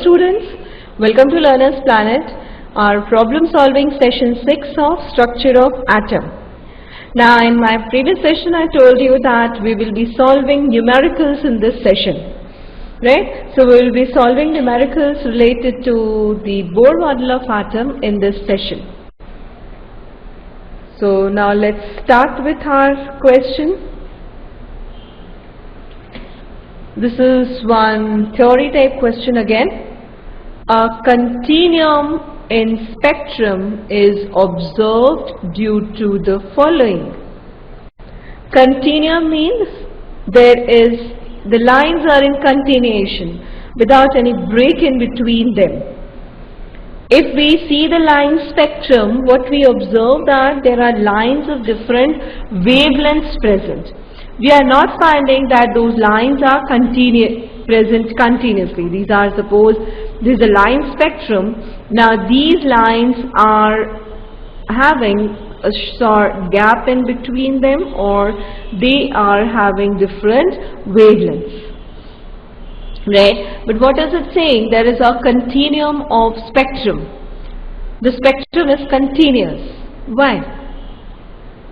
students, welcome to Learner's Planet, our problem solving session 6 of structure of atom. Now in my previous session I told you that we will be solving numericals in this session, right? So we will be solving numericals related to the Bohr model of atom in this session. So now let's start with our question. This is one theory type question again. A continuum in spectrum is observed due to the following. Continuum means the lines are in continuation without any break in between them. If we see the line spectrum, what we observe that there are lines of different wavelengths present. We are not finding that those lines are present continuously. These are, suppose this is a line spectrum. Now these lines are having a short gap in between them, or they are having different wavelengths, right? But what is it saying? There is a continuum of spectrum. The spectrum is continuous. Why?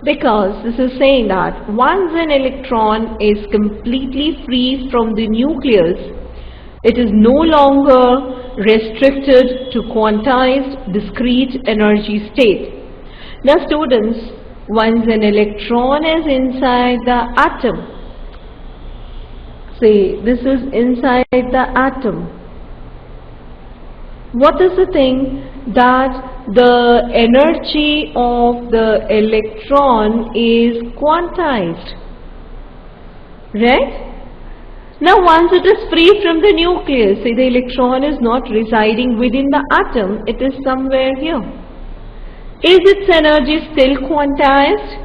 Because this is saying that once an electron is completely free from the nucleus, it is no longer restricted to quantized discrete energy state. Now students, once an electron is inside the atom, say this is inside the atom, what is the thing? That the energy of the electron is quantized, right? Now once it is free from the nucleus, say the electron is not residing within the atom, it is somewhere here. Is its energy still quantized,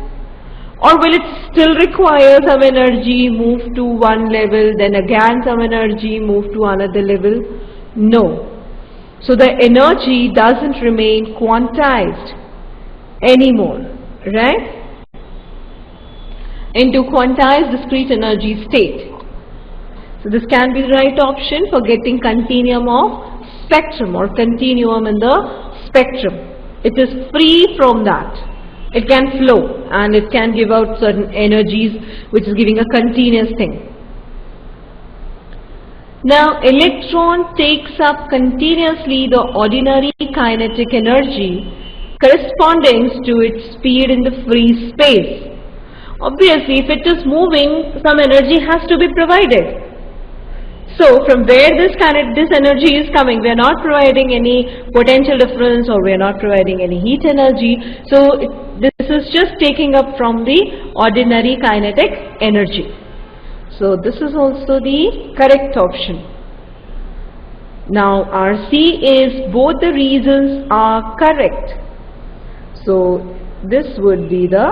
or will it still require some energy move to one level, then again some energy move to another level? No. So the energy doesn't remain quantized anymore, right? Into quantized discrete energy state. So this can be the right option for getting continuum of spectrum or continuum in the spectrum. It is free from that. It can flow and it can give out certain energies, which is giving a continuous thing. Now electron takes up continuously the ordinary kinetic energy corresponding to its speed in the free space. Obviously if it is moving, some energy has to be provided. So from where this energy is coming, we are not providing any potential difference, or we are not providing any heat energy. So this is just taking up from the ordinary kinetic energy. So this is also the correct option. Now our C is both the reasons are correct. So this would be the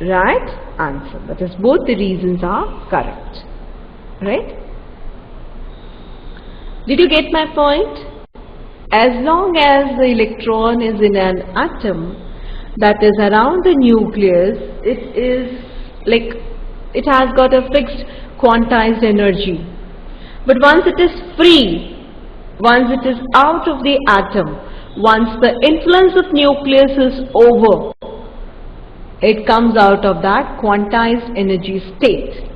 right answer. That is, both the reasons are correct. Right? Did you get my point? As long as the electron is in an atom that is around the nucleus, it is like it has got a fixed quantized energy. But once it is free, once it is out of the atom, once the influence of nucleus is over, it comes out of that quantized energy state.